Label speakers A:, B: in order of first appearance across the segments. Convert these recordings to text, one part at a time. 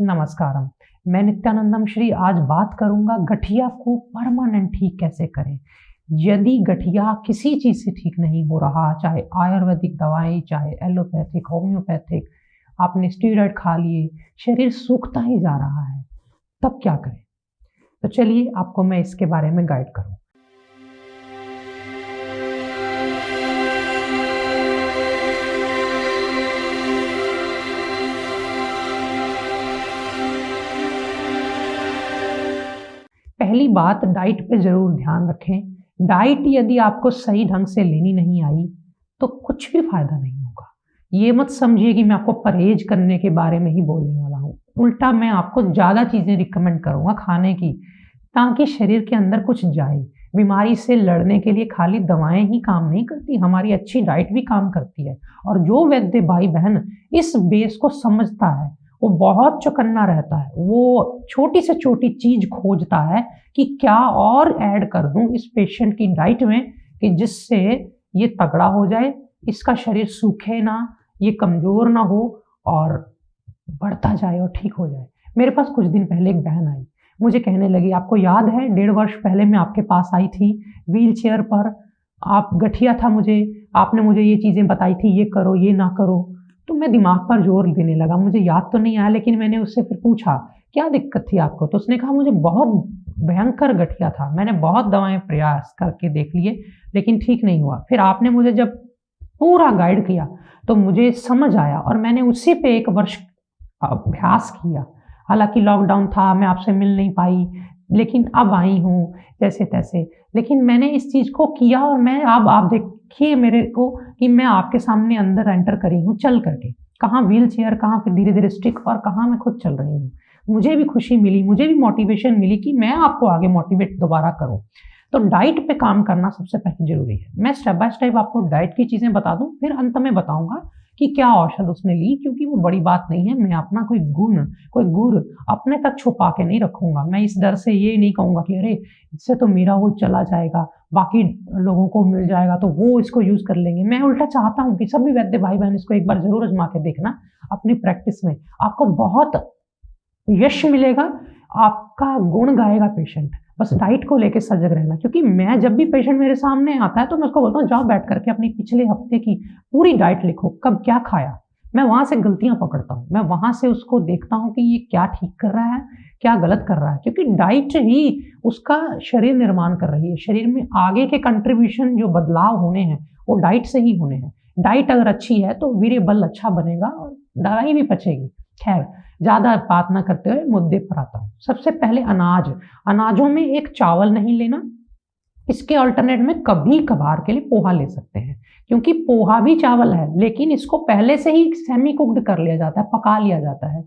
A: नमस्कारम। मैं नित्यानंदम श्री आज बात करूंगा गठिया को परमानेंट ठीक कैसे करें। यदि गठिया किसी चीज से ठीक नहीं हो रहा, चाहे आयुर्वेदिक दवाई, चाहे एलोपैथिक, होम्योपैथिक, आपने स्टेरॉइड खा लिए, शरीर सूखता ही जा रहा है, तब क्या करें? तो चलिए आपको मैं इसके बारे में गाइड करूं। पहली बात, डाइट पे ज़रूर ध्यान रखें। डाइट यदि आपको सही ढंग से लेनी नहीं आई तो कुछ भी फ़ायदा नहीं होगा। ये मत समझिए कि मैं आपको परहेज करने के बारे में ही बोलने वाला हूँ। उल्टा मैं आपको ज़्यादा चीज़ें रिकमेंड करूँगा खाने की, ताकि शरीर के अंदर कुछ जाए। बीमारी से लड़ने के लिए खाली दवाएँ ही काम नहीं करती, हमारी अच्छी डाइट भी काम करती है। और जो वैद्य भाई-बहन इस बेस को समझता है, वो बहुत चौकन्ना रहता है। वो छोटी से छोटी चीज़ खोजता है कि क्या और ऐड कर दूं इस पेशेंट की डाइट में कि जिससे ये तगड़ा हो जाए, इसका शरीर सूखे ना, ये कमज़ोर ना हो और बढ़ता जाए और ठीक हो जाए। मेरे पास कुछ दिन पहले एक बहन आई, मुझे कहने लगी, आपको याद है 1.5 वर्ष पहले मैं आपके पास आई थी व्हीलचेयर पर, आप गठिया था मुझे, आपने मुझे ये चीज़ें बताई थी, ये करो, ये ना करो। तो मैं दिमाग पर जोर देने लगा, मुझे याद तो नहीं आया, लेकिन मैंने उससे फिर पूछा, क्या दिक्कत थी आपको? तो उसने कहा, मुझे बहुत भयंकर गठिया था, मैंने बहुत दवाएँ प्रयास करके देख लिए, लेकिन ठीक नहीं हुआ। फिर आपने मुझे जब पूरा गाइड किया, तो मुझे समझ आया और मैंने उसी पे 1 वर्ष अभ्यास किया। हालाँकि लॉकडाउन था, मैं आपसे मिल नहीं पाई, लेकिन अब आई हूँ जैसे-तैसे। लेकिन मैंने इस चीज़ को किया और मैं अब आप देखिए मेरे को कि मैं आपके सामने अंदर एंटर करी हूँ चल करके। कहाँ व्हीलचेयर, कहाँ फिर धीरे-धीरे स्टिक और कहाँ मैं खुद चल रही हूँ। मुझे भी खुशी मिली, मुझे भी मोटिवेशन मिली कि मैं आपको आगे मोटिवेट दोबारा करूँ। तो डाइट पे काम करना सबसे पहले ज़रूरी है। मैं स्टेप बाय स्टेप आपको डाइट की चीज़ें बता दूँ, फिर अंत में बताऊँगा कि क्या औषध उसने ली, क्योंकि वो बड़ी बात नहीं है। मैं अपना कोई गुण, कोई गुर अपने तक छुपा के नहीं रखूँगा। मैं इस डर से ये नहीं कहूँगा कि अरे! इससे तो मेरा वो चला जाएगा, बाकी लोगों को मिल जाएगा तो वो इसको यूज़ कर लेंगे। मैं उल्टा चाहता हूँ कि सभी वैद्य भाई-बहन इसको एक बार ज़रूर आज़मा के देखना अपनी प्रैक्टिस में। आपको बहुत यश मिलेगा, आपका गुण गाएगा पेशेंट। बस डाइट को लेके सजग रहना, क्योंकि मैं जब भी पेशेंट मेरे सामने आता है तो मैं उसको बोलता हूँ, जाओ बैठ करके अपनी पिछले हफ्ते की पूरी डाइट लिखो, कब क्या खाया। मैं वहाँ से गलतियाँ पकड़ता हूँ, मैं वहाँ से उसको देखता हूँ कि ये क्या ठीक कर रहा है, क्या गलत कर रहा है, क्योंकि डाइट ही उसका शरीर निर्माण कर रही है। शरीर में आगे के कंट्रीब्यूशन जो बदलाव होने हैं, वो डाइट से ही होने हैं। डाइट अगर अच्छी है तो वीर्य बल अच्छा बनेगा और दवाई भी पचेगी। खैर, ज़्यादा बात ना करते हुए मुद्दे पर आता हूँ। सबसे पहले अनाज, अनाजों में एक चावल नहीं लेना, इसके अल्टरनेट में कभी-कभार के लिए पोहा ले सकते हैं, क्योंकि पोहा भी चावल है, लेकिन इसको पहले से ही सेमी कुक्ड कर लिया जाता है, पका लिया जाता है।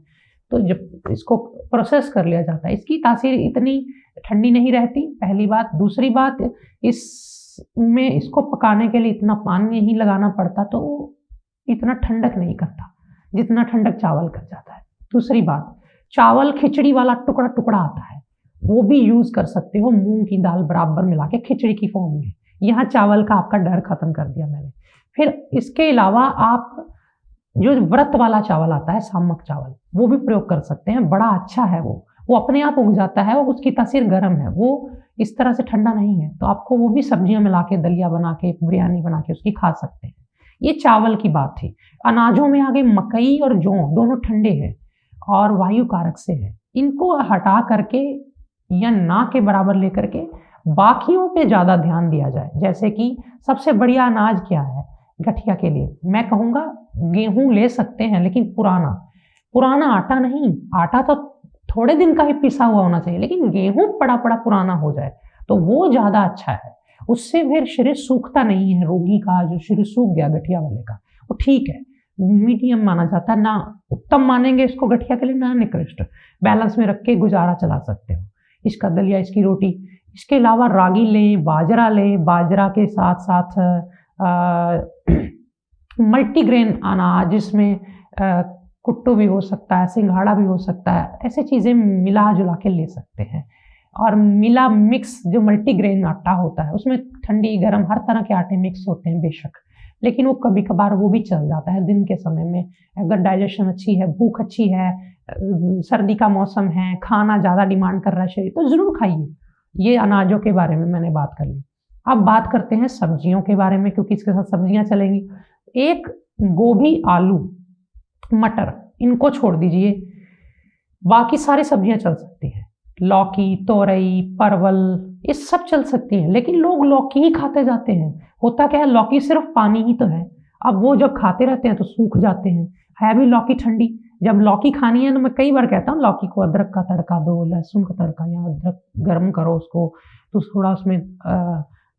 A: तो जब इसको प्रोसेस कर लिया जाता है, इसकी तासीर इतनी ठंडी नहीं रहती, पहली बात। दूसरी बात, इसमें इसको पकाने के लिए इतना पानी नहीं लगाना पड़ता, तो इतना ठंडक नहीं करता, जितना ठंडक चावल कर जाता है। दूसरी बात, चावल खिचड़ी वाला टुकड़ा-टुकड़ा आता है, वो भी यूज़ कर सकते हो मूँग की दाल बराबर मिला के खिचड़ी की फॉर्म में। यहाँ चावल का आपका डर खत्म कर दिया मैंने। फिर इसके अलावा आप जो व्रत वाला चावल आता है, सामक चावल, वो भी प्रयोग कर सकते हैं, बड़ा अच्छा है वो। वो अपने आप उग जाता है और उसकी तासीर गर्म है, वो इस तरह से ठंडा नहीं है। तो आपको वो भी सब्जियाँ मिला के, दलिया बना के, बिरयानी बना के उसकी खा सकते हैं। ये चावल की बात थी। अनाजों में आ गए मकई और जौ, दोनों ठंडे हैं और वायु कारक से है। इनको हटा करके या ना के बराबर लेकर के बाकियों पे ज़्यादा ध्यान दिया जाए। जैसे कि सबसे बढ़िया अनाज क्या है गठिया के लिए? मैं कहूँगा गेहूँ ले सकते हैं, लेकिन पुराना। पुराना आटा नहीं, आटा तो थोड़े दिन का ही पिसा हुआ होना चाहिए, लेकिन गेहूँ पड़ा-पड़ा पुराना हो जाए, तो वो ज़्यादा अच्छा है। उससे फिर शरीर सूखता नहीं है, रोगी का जो शरीर सूख गया गठिया वाले का, वो ठीक है, मीडियम माना जाता है। ना उत्तम मानेंगे इसको गठिया के लिए, ना निकृष्ट। बैलेंस में रख के गुज़ारा चला सकते हो। इसका दलिया, इसकी रोटी। इसके अलावा रागी लें, बाजरा लें, बाजरा के साथ-साथ मल्टीग्रेन अनाज, जिसमें कुट्टू भी हो सकता है, सिंघाड़ा भी हो सकता है, ऐसे चीज़ें मिला-जुला के ले सकते हैं। और मिला मिक्स जो मल्टीग्रेन आटा होता है, उसमें ठंडी, गरम हर तरह के आटे मिक्स होते हैं बेशक, लेकिन वो कभी कभार वो भी चल जाता है दिन के समय में। अगर डाइजेशन अच्छी है, भूख अच्छी है, सर्दी का मौसम है, खाना ज़्यादा डिमांड कर रहा है शरीर, तो ज़रूर खाइए। ये अनाजों के बारे में मैंने बात कर ली। अब बात करते हैं सब्जियों के बारे में, क्योंकि इसके साथ सब्जियां चलेंगी। एक गोभी, आलू, मटर, इनको छोड़ दीजिए, बाकी सारी सब्जियां चल सकती हैं। लौकी, तोरई, परवल, ये सब चल सकती हैं। लेकिन लोग लौकी ही खाते जाते हैं। होता क्या है, लौकी सिर्फ पानी ही तो है। अब वो जब खाते रहते हैं तो सूख जाते हैं। है भी लौकी ठंडी। जब लौकी खानी है तो मैं कई बार कहता हूँ लौकी को अदरक का तड़का दो, लहसुन का तड़का, या अदरक गर्म करो उसको, तो थोड़ा उसमें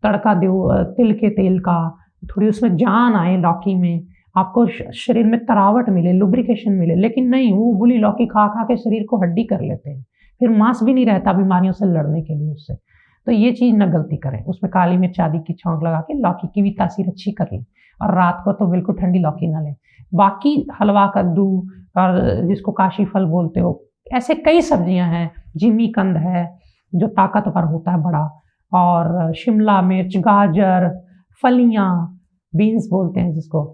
A: तड़का दो तिल के तेल का, थोड़ी उसमें जान आए लौकी में, आपको शरीर में तरावट मिले, लुब्रिकेशन मिले। लेकिन नहीं, वो उबली लौकी खा खा के शरीर को हड्डी कर लेते हैं, फिर मांस भी नहीं रहता बीमारियों से लड़ने के लिए उससे। तो ये चीज़ न गलती करें। उसमें काली मिर्च आदि की छौंक लगा के लौकी की भी तासीर अच्छी कर लें, और रात को तो बिल्कुल ठंडी लौकी ना लें। बाकी हलवा कद्दू, और जिसको काशी फल बोलते हो, ऐसे कई सब्जियां हैं। जिमी कंद है जो ताकतवर होता है बड़ा, और शिमला मिर्च, गाजर, फलियां, बीन्स बोलते हैं जिसको,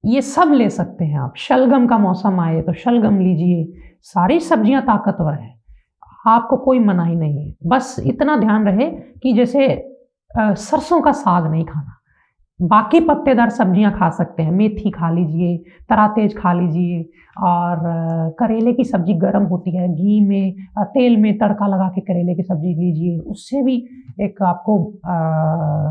A: ये सब ले सकते हैं आप। शलगम का मौसम आए तो शलगम लीजिए। सारी सब्जियां ताकतवर हैं, आपको कोई मनाही नहीं है। बस इतना ध्यान रहे कि जैसे सरसों का साग नहीं खाना, बाकी पत्तेदार सब्जियां खा सकते हैं। मेथी खा लीजिए, तरातेज खा लीजिए, और करेले की सब्जी गर्म होती है, घी में तेल में तड़का लगा के करेले की सब्जी लीजिए, उससे भी एक आपको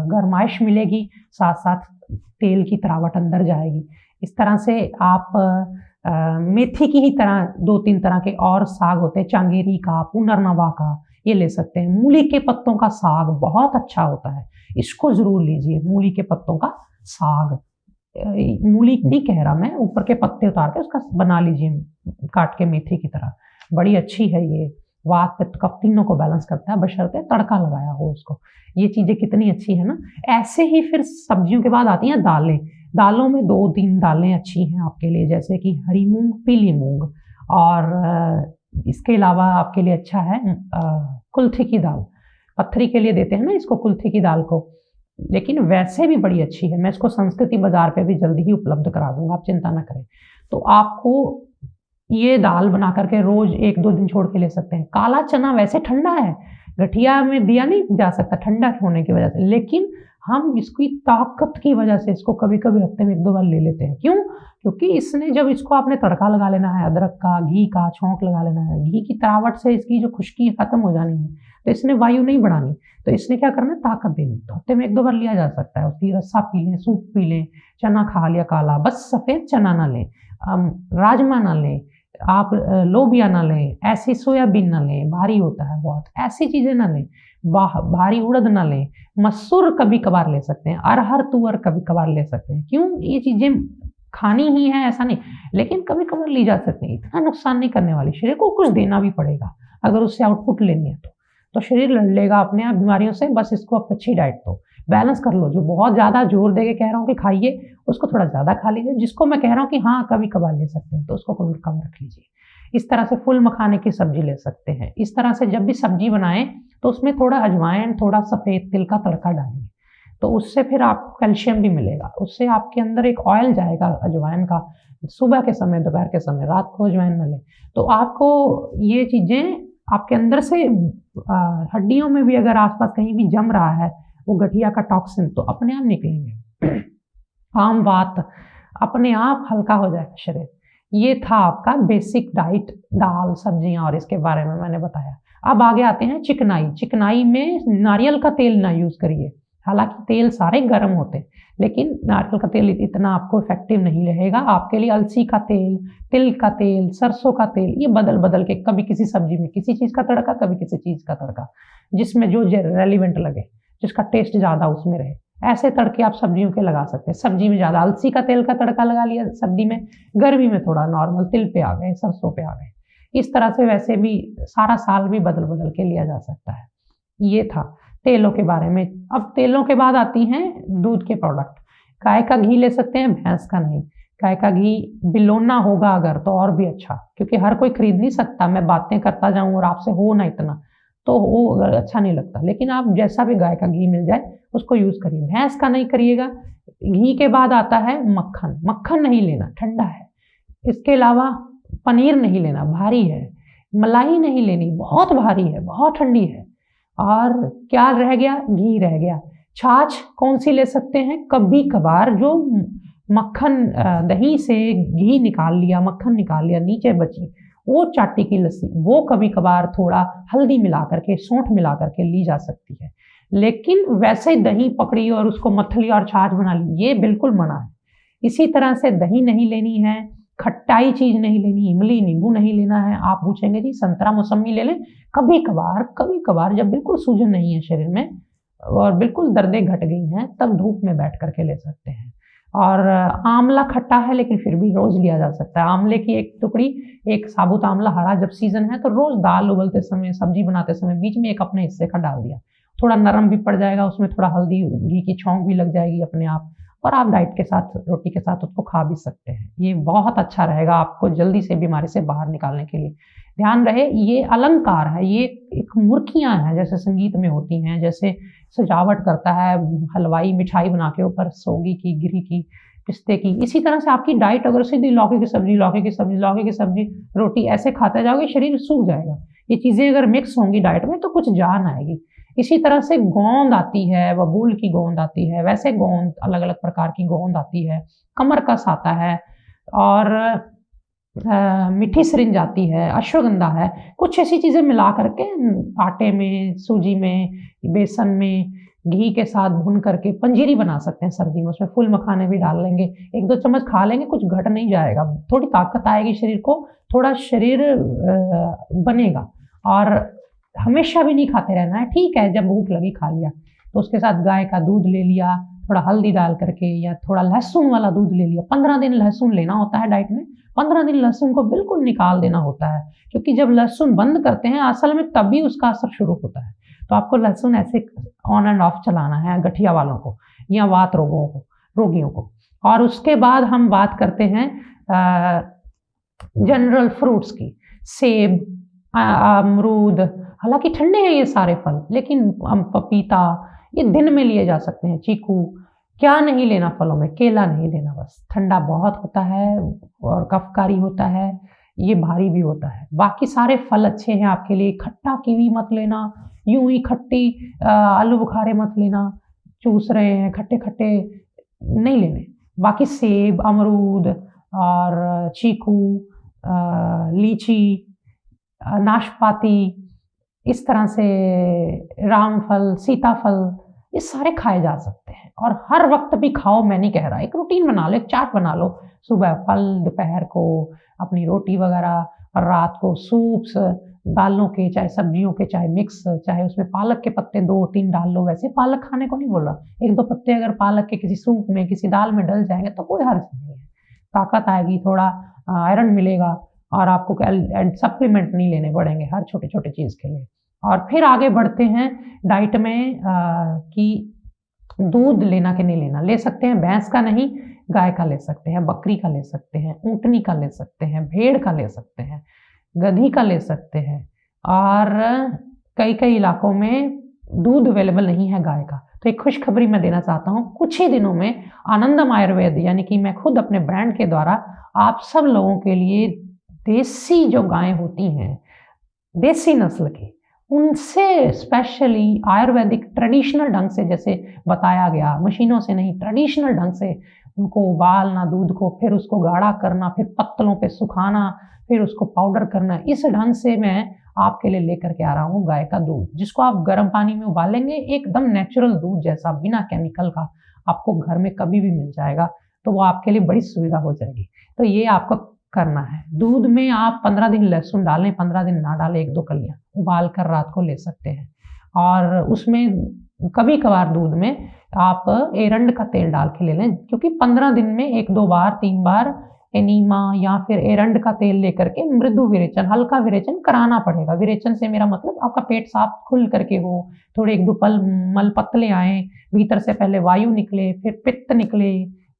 A: गर्माइश मिलेगी, साथ साथ तेल की तरावट अंदर जाएगी। इस तरह से आप मेथी की ही तरह 2-3 तरह के और साग होते हैं, चांगेरी का, पुनर्नवा का, ये ले सकते हैं। मूली के पत्तों का साग बहुत अच्छा होता है, इसको जरूर लीजिए। मूली के पत्तों का साग, मूली नहीं कह रहा मैं, ऊपर के पत्ते उतार के उसका बना लीजिए काट के मेथी की तरह, बड़ी अच्छी है ये। वात पित्त कफ तीनों को बैलेंस करता है, बशर्ते तड़का लगाया हो उसको। ये चीजें कितनी अच्छी है ना। ऐसे ही फिर सब्जियों के बाद आती हैं दालें। दालों में 2-3 दालें अच्छी हैं आपके लिए, जैसे कि हरी मूंग, पीली मूंग, और इसके अलावा आपके लिए अच्छा है कुल्थी की दाल। पत्थरी के लिए देते हैं ना इसको, कुल्थी की दाल को, लेकिन वैसे भी बड़ी अच्छी है। मैं इसको संस्कृति बाजार पे भी जल्दी ही उपलब्ध करा दूंगा, आप चिंता ना करें। तो आपको ये दाल बना करके रोज 1-2 दिन छोड़ के ले सकते हैं। काला चना वैसे ठंडा है, गठिया में दिया नहीं जा सकता ठंडा होने की वजह से, लेकिन हम इसकी ताकत की वजह से इसको कभी कभी हफ्ते में 1-2 बार ले लेते हैं। क्यों? क्योंकि इसने जब इसको आपने तड़का लगा लेना है, अदरक का, घी का छौंक लगा लेना है, घी की तरावट से इसकी जो खुश्की खत्म हो जानी है, तो इसने वायु नहीं बढ़ानी, तो इसने क्या करना है, ताकत देनी। तो हफ्ते में 1-2 बार लिया जा सकता है। उसकी रस्सा पी लें, सूप पी लें, चना खा लिया काला, बस सफ़ेद चना ना लें, राजमा ना लें, आप लोबिया ना लें, ऐसी सोयाबीन ना लें, भारी होता है बहुत, ऐसी चीज़ें ना लें, भारी उड़द ना लें। मसूर कभी कभार ले सकते हैं, अरहर तुअर कभी कभार ले सकते हैं। क्यों? ये चीज़ें खानी ही है ऐसा नहीं, लेकिन कभी कभार ली जा सकती है, इतना नुकसान नहीं करने वाली। शरीर को कुछ देना भी पड़ेगा अगर उससे आउटपुट लेनी है तो शरीर लड़ लेगा अपने आप बीमारियों से। बस इसको आप अच्छी डाइट दो, बैलेंस कर लो। जो बहुत ज़्यादा जोर दे के कह रहा हूँ कि खाइए, उसको थोड़ा ज़्यादा खा लीजिए। जिसको मैं कह रहा हूँ कि हाँ कभी कभार ले सकते हैं, तो उसको कम रख लीजिए। इस तरह से फुल मखाने की सब्जी ले सकते हैं। इस तरह से जब भी सब्जी बनाएं तो उसमें थोड़ा अजवाइन, थोड़ा सफ़ेद तिल का तड़का डालिए, तो उससे फिर आपको कैल्शियम भी मिलेगा। उससे आपके अंदर एक ऑयल जाएगा अजवाइन का, सुबह के समय, दोपहर के समय, रात को अजवाइन न लें, तो आपको ये चीज़ें आपके अंदर से हड्डियों में भी अगर आसपास कहीं भी जम रहा है वो गठिया का टॉक्सिन, तो अपने आप निकलेंगे। आम बात, अपने आप हल्का हो जाएगा शरीर। ये था आपका बेसिक डाइट, दाल, सब्जियां, और इसके बारे में मैंने बताया। अब आगे आते हैं चिकनाई। चिकनाई में नारियल का तेल ना यूज़ करिए। हालांकि तेल सारे गर्म होते हैं, लेकिन नारियल का तेल इतना आपको इफेक्टिव नहीं रहेगा। आपके लिए अलसी का तेल, तिल का तेल, सरसों का तेल, ये बदल बदल के, कभी किसी सब्जी में किसी चीज़ का तड़का, कभी किसी चीज़ का तड़का, जिसमें जो रेलिवेंट लगे, जिसका टेस्ट ज़्यादा उसमें रहे, ऐसे तड़के आप सब्जियों के लगा सकते हैं। सब्जी में ज़्यादा अलसी का तेल का तड़का लगा लिया सर्दी में, गर्मी में थोड़ा नॉर्मल तिल पे आ गए, सरसों पे आ गए। इस तरह से वैसे भी सारा साल भी बदल बदल के लिया जा सकता है। ये था तेलों के बारे में। अब तेलों के बाद आती हैं दूध के प्रोडक्ट। गाय का घी ले सकते हैं, भैंस का नहीं। गाय का घी बिलोना होगा अगर तो और भी अच्छा, क्योंकि हर कोई खरीद नहीं सकता। मैं बातें करता जाऊं और आपसे हो ना इतना, तो वो अगर अच्छा नहीं लगता। लेकिन आप जैसा भी गाय का घी मिल जाए उसको यूज़ करिए। भैंस का नहीं करिएगा। घी के बाद आता है मक्खन। मक्खन नहीं लेना, ठंडा है। इसके अलावा पनीर नहीं लेना, भारी है। मलाई नहीं लेनी, बहुत भारी है, बहुत ठंडी है। और क्या रह गया? घी रह गया। छाछ कौन सी ले सकते हैं? कभी कभार जो मक्खन दही से घी निकाल लिया, मक्खन निकाल लिया, नीचे बची वो चाटी की लस्सी, वो कभी कभार थोड़ा हल्दी मिला करके, सौंठ मिला करके ली जा सकती है। लेकिन वैसे दही पकड़ी और उसको मथ लिया और छाछ बना ली, ये बिल्कुल मना है। इसी तरह से दही नहीं लेनी है, खट्टाई चीज नहीं लेनी, इमली नींबू नहीं लेना है। आप पूछेंगे जी संतरा मौसमी ले लें? कभी कभार जब बिल्कुल सूजन नहीं है शरीर में और बिल्कुल दर्दें घट गई हैं, तब धूप में बैठ करके ले सकते हैं। और आंवला खट्टा है लेकिन फिर भी रोज लिया जा सकता है। आंवले की एक टुकड़ी, एक साबुत आंवला हरा जब सीजन है तो रोज दाल उबलते समय, सब्जी बनाते समय बीच में एक अपने हिस्से का डाल दिया, थोड़ा नरम भी पड़ जाएगा, उसमें थोड़ा हल्दी घी की छौंक भी लग जाएगी अपने आप, और आप डाइट के साथ, रोटी के साथ उसको खा भी सकते हैं। ये बहुत अच्छा रहेगा आपको जल्दी से बीमारी से बाहर निकालने के लिए। ध्यान रहे ये अलंकार है, ये एक मुर्कियां हैं जैसे संगीत में होती हैं, जैसे सजावट करता है हलवाई मिठाई बना के ऊपर सौगी की, गिरी की, पिस्ते की। इसी तरह से आपकी डाइट अगर सीधी लौकी की सब्जी, लौकी की सब्जी, लौकी की सब्जी, रोटी ऐसे खाते जाओगे, शरीर सूख जाएगा। ये चीजें अगर मिक्स होंगी डाइट में तो कुछ जान आएगी। इसी तरह से गोंद आती है, बबूल की गोंद आती है, वैसे गोंद अलग अलग प्रकार की गोंद आती है, कमरकस आता है, और मीठी सरिंज आती है, अश्वगंधा है। कुछ ऐसी चीजें मिला करके आटे में, सूजी में, बेसन में, घी के साथ भून करके पंजीरी बना सकते हैं सर्दी में। उसमें फूल मखाने भी डाल लेंगे, एक दो चम्मच खा लेंगे, कुछ घट नहीं जाएगा, थोड़ी ताकत आएगी शरीर को, थोड़ा शरीर बनेगा। और हमेशा भी नहीं खाते रहना है, ठीक है जब भूख लगी खा लिया। तो उसके साथ गाय का दूध ले लिया, थोड़ा हल्दी डाल करके, या थोड़ा लहसुन वाला दूध ले लिया। 15 दिन लहसुन लेना होता है डाइट में, 15 दिन लहसुन को बिल्कुल निकाल देना होता है, क्योंकि जब लहसुन बंद करते हैं असल में तभी उसका असर शुरू होता है। तो आपको लहसुन ऐसे ऑन एंड ऑफ चलाना है गठिया वालों को या वात रोगियों को। और उसके बाद हम बात करते हैं जनरल फ्रूट्स की। सेब, अमरूद, हालांकि ठंडे हैं ये सारे फल, लेकिन पपीता ये दिन में लिए जा सकते हैं। चीकू, क्या नहीं लेना फलों में? केला नहीं लेना, बस ठंडा बहुत होता है और कफकारी होता है, ये भारी भी होता है। बाकी सारे फल अच्छे हैं आपके लिए। खट्टा कीवी मत लेना, यूं ही खट्टी आलू बुखारे मत लेना, चूस रहे हैं खट्टे खट्टे नहीं लेने। बाकी सेब, अमरूद और चीकू, लीची, नाशपाती, इस तरह से रामफल, सीताफल, ये सारे खाए जा सकते हैं। और हर वक्त भी खाओ मैं नहीं कह रहा, एक रूटीन बना लो, एक चार्ट बना लो। सुबह फल, दोपहर को अपनी रोटी वगैरह, और रात को सूप्स, दालों के चाहे सब्जियों के, चाहे मिक्स, चाहे उसमें पालक के पत्ते 2-3 डाल लो। वैसे पालक खाने को नहीं बोल रहा, 1-2 पत्ते अगर पालक के किसी सूप में, किसी दाल में डल जाएंगे तो कोई हर्ज नहीं है, ताकत आएगी, थोड़ा आयरन मिलेगा, और आपको सप्लीमेंट नहीं लेने पड़ेंगे हर छोटे छोटे चीज़ के लिए। और फिर आगे बढ़ते हैं डाइट में कि दूध लेना कि नहीं लेना। ले सकते हैं, भैंस का नहीं, गाय का ले सकते हैं, बकरी का ले सकते हैं, ऊँटनी का ले सकते हैं, भेड़ का ले सकते हैं, गधी का ले सकते हैं। और कई कई इलाकों में दूध अवेलेबल नहीं है गाय का। तो एक खुशखबरी मैं देना चाहता हूँ, कुछ ही दिनों में आनंदम आयुर्वेद, यानी कि मैं खुद अपने ब्रांड के द्वारा आप सब लोगों के लिए देसी जो गायें होती हैं, देसी नस्ल की, उनसे स्पेशली आयुर्वेदिक ट्रेडिशनल ढंग से, जैसे बताया गया, मशीनों से नहीं, ट्रेडिशनल ढंग से उनको उबालना दूध को, फिर उसको गाढ़ा करना, फिर पत्तलों पे सुखाना, फिर उसको पाउडर करना, इस ढंग से मैं आपके लिए लेकर के आ रहा हूँ गाय का दूध, जिसको आप गर्म पानी में उबालेंगे, एकदम नेचुरल दूध जैसा, बिना केमिकल का आपको घर में कभी भी मिल जाएगा। तो वो आपके लिए बड़ी सुविधा हो जाएगी। तो ये आपको करना है। दूध में आप 15 दिन लहसुन डालें, 15 दिन ना डालें, 1-2 कलियां उबाल कर रात को ले सकते हैं। और उसमें कभी कभार दूध में आप एरंड का तेल डाल के ले लें, क्योंकि 15 दिन में 1-2 बार 3 बार एनीमा या फिर एरंड का तेल लेकर के मृदु विरेचन, हल्का विरेचन कराना पड़ेगा। विरेचन से मेरा मतलब आपका पेट साफ खुल करके हो, थोड़े 1-2 पल मल पतले आए, भीतर से पहले वायु निकले, फिर पित्त निकले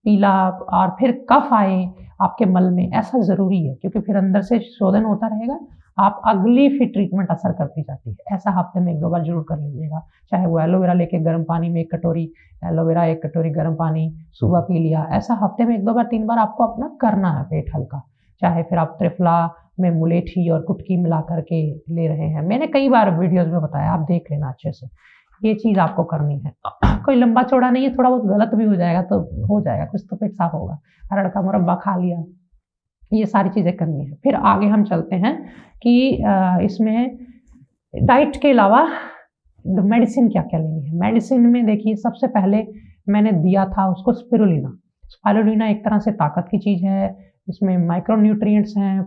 A: पीला, और फिर कफ आए, आपके मल में, ऐसा ज़रूरी है क्योंकि फिर अंदर से शोधन होता रहेगा, आप अगली फिर ट्रीटमेंट असर करती जाती है। ऐसा हफ्ते में 1-2 बार ज़रूर कर लीजिएगा। चाहे वो एलोवेरा लेके गर्म पानी में 1 कटोरी एलोवेरा, 1 कटोरी गर्म पानी सुबह पी लिया। ऐसा हफ्ते में 1-2 बार 3 बार आपको अपना करना है पेट हल्का। चाहे फिर आप त्रिफला में मुलेठी और कुटकी मिला करके ले रहे हैं, मैंने कई बार वीडियोज़ में बताया, आप देख लेना अच्छे से। ये चीज़ आपको करनी है। कोई लंबा चौड़ा नहीं है, थोड़ा बहुत गलत भी हो जाएगा तो हो जाएगा, कुछ तो पेट साफ होगा। अरहर का मुरब्बा खा लिया, ये सारी चीज़ें करनी है। फिर आगे हम चलते हैं कि इसमें डाइट के अलावा मेडिसिन क्या-क्या लेनी है। मेडिसिन में देखिए सबसे पहले मैंने दिया था उसको स्पिरुलिना। स्पाइरुलिना एक तरह से ताकत की चीज़ है, इसमें माइक्रो न्यूट्रिएंट्स हैं,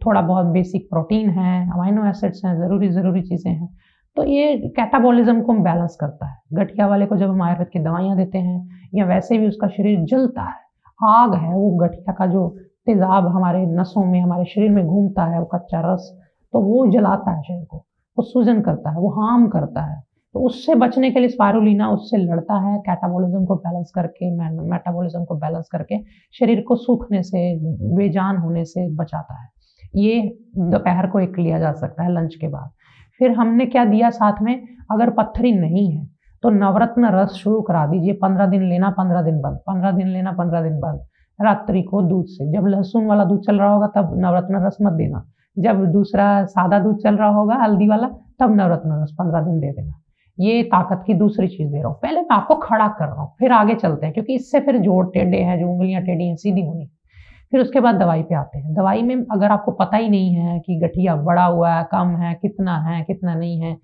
A: थोड़ा बहुत बेसिक प्रोटीन है, अमाइनो एसिड्स हैं, ज़रूरी चीज़ें हैं। तो ये कैटाबॉलिज्म को बैलेंस करता है। गठिया वाले को जब हम आयुर्वेद की दवाइयाँ देते हैं या वैसे भी उसका शरीर जलता है, आग है वो गठिया का जो तेज़ाब हमारे नसों में, हमारे शरीर में घूमता है, वो कच्चा रस, तो वो जलाता है शरीर को, वो सूजन करता है, वो हार्म करता है। तो उससे बचने के लिए स्पाइरुलिना उससे लड़ता है, कैटाबॉलिज्म को बैलेंस करके, मेटाबॉलिज्म को बैलेंस करके शरीर को सूखने से, बेजान होने से बचाता है। ये दोपहर को एक लिया जा सकता है लंच के बाद। फिर हमने क्या दिया साथ में, अगर पत्थरी नहीं है तो नवरत्न रस शुरू करा दीजिए। 15 दिन लेना, 15 दिन बंद, 15 दिन लेना, 15 दिन बंद। रात्रि को दूध से, जब लहसुन वाला दूध चल रहा होगा तब नवरत्न रस मत देना, जब दूसरा सादा दूध चल रहा होगा हल्दी वाला तब नवरत्न रस 15 दिन दे देना। ये ताकत की दूसरी चीज़ दे रहा हूँ। पहले मैं आपको खड़ा कर रहा हूँ, फिर आगे चलते हैं क्योंकि इससे फिर जोड़ टेढ़े हैं, जो उंगलियाँ टेढ़ी हैं सीधी होनी। फिर उसके बाद दवाई पे आते हैं। दवाई में अगर आपको पता ही नहीं है कि गठिया बढ़ा हुआ है, कम है, कितना नहीं है,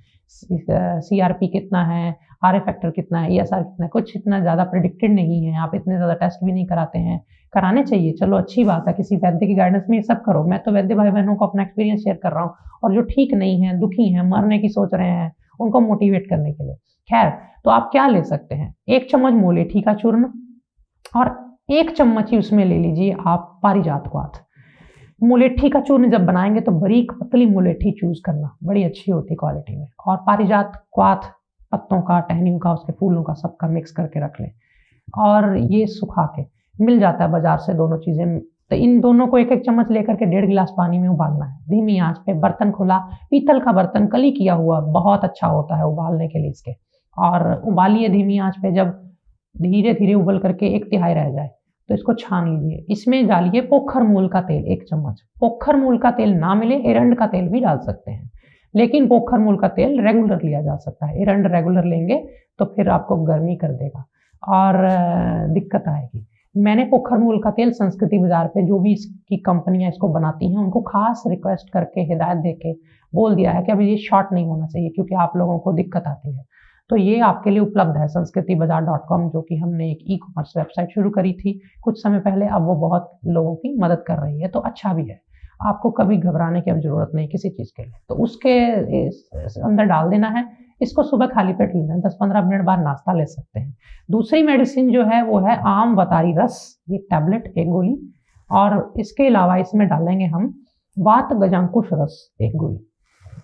A: CRP कितना है, RA फैक्टर कितना है, ESR कितना है, कुछ इतना ज़्यादा प्रेडिक्टेड नहीं है, आप इतने ज़्यादा टेस्ट भी नहीं कराते हैं, कराने चाहिए, चलो अच्छी बात है, किसी वैद्य की गाइडेंस में ये सब करो। मैं तो वैद्य भाई बहनों को अपना एक्सपीरियंस शेयर कर रहा हूँ, और जो ठीक नहीं है, दुखी हैं, मरने की सोच रहे हैं, उनको मोटिवेट करने के लिए। खैर, तो आप क्या ले सकते हैं, 1 चम्मच मुलेठी का चूर्ण और 1 चम्मच ही उसमें ले लीजिए आप पारिजात क्वाथ। मुलेठी का चूर्ण जब बनाएंगे तो बारीक पतली मुलेठी चूज करना, बड़ी अच्छी होती क्वालिटी में। और पारिजात क्वाथ पत्तों का, टहनियों का, उसके फूलों का, सबका मिक्स करके रख लें। और ये सुखा के मिल जाता है बाजार से दोनों चीज़ें। तो इन दोनों को 1-1 चम्मच लेकर के 1.5 गिलास पानी में उबालना है, धीमी आंच पे। बर्तन खुला, पीतल का बर्तन, कली किया हुआ, बहुत अच्छा होता है उबालने के लिए इसके। और उबालिए धीमी आंच पे, जब धीरे धीरे उबल करके 1/3 रह जाए तो इसको छान लीजिए। इसमें डालिए पोखर मूल का तेल 1 चम्मच। पोखर मूल का तेल ना मिले, एरंड का तेल भी डाल सकते हैं, लेकिन पोखर मूल का तेल रेगुलर लिया जा सकता है। एरंड रेगुलर लेंगे तो फिर आपको गर्मी कर देगा और दिक्कत आएगी। मैंने पोखर मूल का तेल संस्कृति बाजार पे जो भी इसकी कंपनियां इसको बनाती हैं उनको खास रिक्वेस्ट करके, हिदायत देके बोल दिया है कि अभी ये शॉर्ट नहीं होना चाहिए क्योंकि आप लोगों को दिक्कत आती है। तो ये आपके लिए उपलब्ध है संस्कृतिबाजार.com, जो कि हमने एक ई-कॉमर्स वेबसाइट शुरू करी थी कुछ समय पहले। अब वो बहुत लोगों की मदद कर रही है, तो अच्छा भी है। आपको कभी घबराने की अब जरूरत नहीं किसी चीज़ के लिए। तो उसके अंदर डाल देना है। इसको सुबह खाली पेट लेना है, 10-15 मिनट बाद नाश्ता ले सकते हैं। दूसरी मेडिसिन जो है वो है आम बतारी रस, ये टैबलेट 1 गोली। और इसके अलावा इसमें डालेंगे हम वात गजांकुश रस 1 गोली,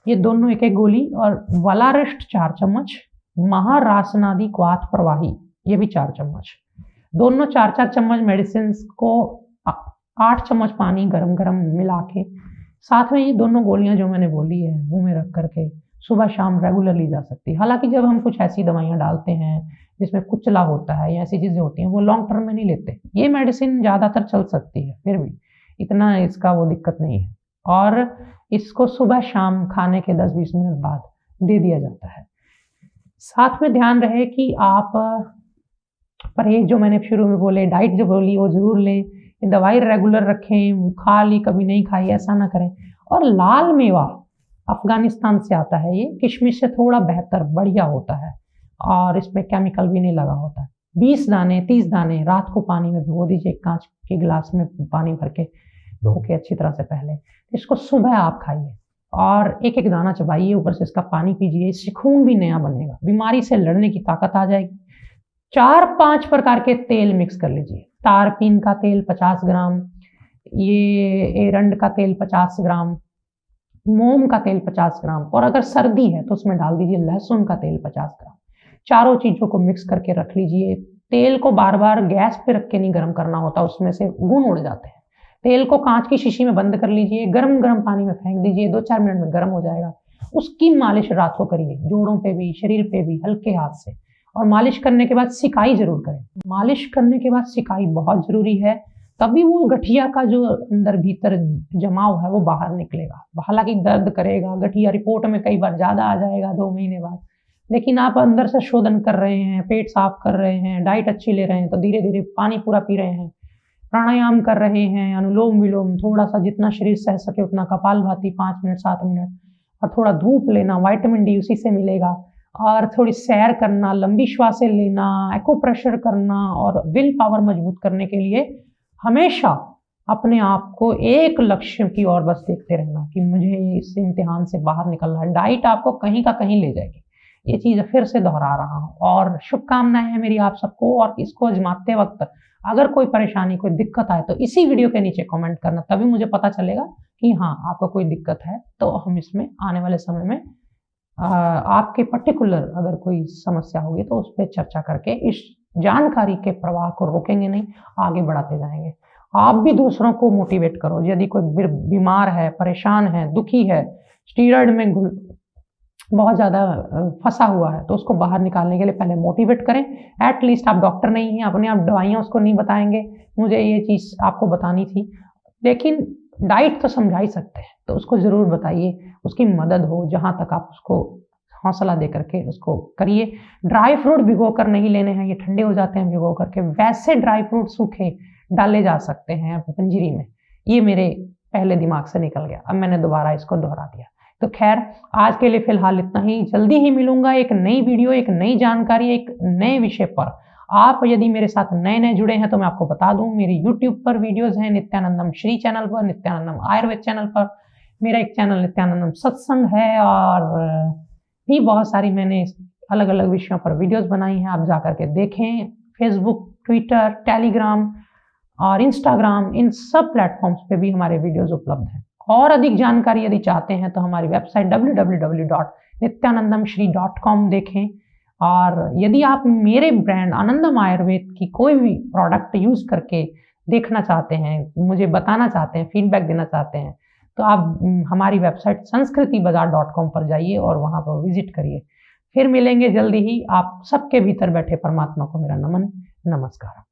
A: ये दोनों 1-1 गोली। और वलारिष्ट 4 चम्मच, महारासनादि क्वाथ प्रवाही ये भी 4 चम्मच। दोनों 4-4 चम्मच मेडिसिन को 8 चम्मच पानी गरम गरम मिला के साथ में ये दोनों गोलियां जो मैंने बोली है मुंह में रख करके सुबह शाम रेगुलर ली जा सकती है। हालांकि जब हम कुछ ऐसी दवाइयां डालते हैं जिसमें कुचला होता है या ऐसी चीज़ें होती हैं, वो लॉन्ग टर्म में नहीं लेते। ये मेडिसिन ज़्यादातर चल सकती है, फिर भी इतना इसका वो दिक्कत नहीं है। और इसको सुबह शाम खाने के 10-20 मिनट बाद दे दिया जाता है। साथ में ध्यान रहे कि आप परहेज जो मैंने शुरू में बोले, डाइट जो बोली वो जरूर लें, दवाई रेगुलर रखें, खा ली कभी नहीं खाई ऐसा ना करें। और लाल मेवा अफगानिस्तान से आता है, ये किशमिश से थोड़ा बेहतर बढ़िया होता है और इसमें केमिकल भी नहीं लगा होता है। 20 दाने 30 दाने रात को पानी में भिगो दीजिए, कांच के गिलास में पानी भर के धो के अच्छी तरह से पहले। इसको सुबह आप खाइए और 1-1 दाना चबाइए, ऊपर से इसका पानी पीजिए, इससे खून भी नया बनेगा, बीमारी से लड़ने की ताकत आ जाएगी। 4-5 प्रकार के तेल मिक्स कर लीजिए। तारपीन का तेल 50 ग्राम, ये एरंड का तेल 50 ग्राम, मोम का तेल 50 ग्राम, और अगर सर्दी है तो उसमें डाल दीजिए लहसुन का तेल 50 ग्राम। चारों चीज़ों को मिक्स करके रख लीजिए। तेल को बार बार गैस पे रख के नहीं गर्म करना होता, उसमें से गुण उड़ जाते हैं। तेल को कांच की शीशी में बंद कर लीजिए, गरम गरम पानी में फेंक दीजिए, 2-4 मिनट में गर्म हो जाएगा। उसकी मालिश रात को करिए, जोड़ों पे भी, शरीर पे भी, हल्के हाथ से। और मालिश करने के बाद सिकाई जरूर करें। मालिश करने के बाद सिकाई बहुत जरूरी है, तभी वो गठिया का जो अंदर भीतर जमाव है वो बाहर निकलेगा। हालांकि दर्द करेगा, गठिया रिपोर्ट में कई बार ज्यादा आ जाएगा 2 महीने बाद, लेकिन आप अंदर से शोधन कर रहे हैं, पेट साफ कर रहे हैं, डाइट अच्छी ले रहे हैं, तो धीरे धीरे पानी पूरा पी रहे हैं, प्राणायाम कर रहे हैं, अनुलोम विलोम थोड़ा सा जितना शरीर सह सके उतना, कपालभाति 5 मिनट 7 मिनट, और थोड़ा धूप लेना, विटामिन डी उसी से मिलेगा, और थोड़ी सैर करना, लंबी श्वासें लेना, एक्यूप्रेशर करना, और विल पावर मजबूत करने के लिए हमेशा अपने आप को एक लक्ष्य की ओर बस देखते रहना कि मुझे इस इम्तिहान से बाहर निकलना है। डाइट आपको कहीं का कहीं ले जाएगी, ये चीज फिर से दोहरा रहा हूँ। और शुभकामनाएं हैं मेरी आप सबको, और इसको आजमाते वक्त अगर कोई परेशानी, कोई दिक्कत आए तो इसी वीडियो के नीचे कमेंट करना, तभी मुझे पता चलेगा कि हाँ आपको कोई दिक्कत है, तो हम इसमें आने वाले समय में आपके पर्टिकुलर अगर कोई समस्या होगी तो उस पर चर्चा करके इस जानकारी के प्रवाह को रोकेंगे नहीं, आगे बढ़ाते जाएंगे। आप भी दूसरों को मोटिवेट करो। यदि कोई बीमार है, परेशान है, दुखी है, स्टीरॉयड में बहुत ज़्यादा फंसा हुआ है, तो उसको बाहर निकालने के लिए पहले मोटिवेट करें। एटलीस्ट आप डॉक्टर नहीं हैं, अपने आप दवाइयाँ उसको नहीं बताएंगे, मुझे ये चीज़ आपको बतानी थी, लेकिन डाइट तो समझा ही सकते हैं, तो उसको ज़रूर बताइए, उसकी मदद हो, जहाँ तक आप उसको हौसला दे करके उसको करिए। ड्राई फ्रूट भिगो कर नहीं लेने हैं, ये ठंडे हो जाते हैं भिगो करके, वैसे ड्राई फ्रूट सूखे डाले जा सकते हैं पंजीरी में। ये मेरे पहले दिमाग से निकल गया, अब मैंने दोबारा इसको दोहरा दिया। तो खैर आज के लिए फिलहाल इतना ही, जल्दी ही मिलूंगा एक नई वीडियो, एक नई जानकारी, एक नए विषय पर। आप यदि मेरे साथ नए नए जुड़े हैं तो मैं आपको बता दूं, मेरी यूट्यूब पर वीडियोस हैं, नित्यानंदम श्री चैनल पर, नित्यानंदम आयुर्वेद चैनल पर, मेरा एक चैनल नित्यानंदम सत्संग है, और भी बहुत सारी मैंने अलग अलग विषयों पर वीडियोस बनाई हैं, आप जाकर के देखें। फेसबुक, ट्विटर, टेलीग्राम और इंस्टाग्राम, इन सब प्लेटफॉर्म्स पे भी हमारे वीडियोस उपलब्ध हैं। और अधिक जानकारी यदि चाहते हैं तो हमारी वेबसाइट www.nityanandamshri.com देखें। और यदि आप मेरे ब्रांड आनंदम आयुर्वेद की कोई भी प्रोडक्ट यूज करके देखना चाहते हैं, मुझे बताना चाहते हैं, फीडबैक देना चाहते हैं, तो आप हमारी वेबसाइट संस्कृतिबाजार.com पर जाइए और वहां पर विजिट करिए। फिर मिलेंगे जल्दी ही। आप सबके भीतर बैठे परमात्मा को मेरा नमन, नमस्कार।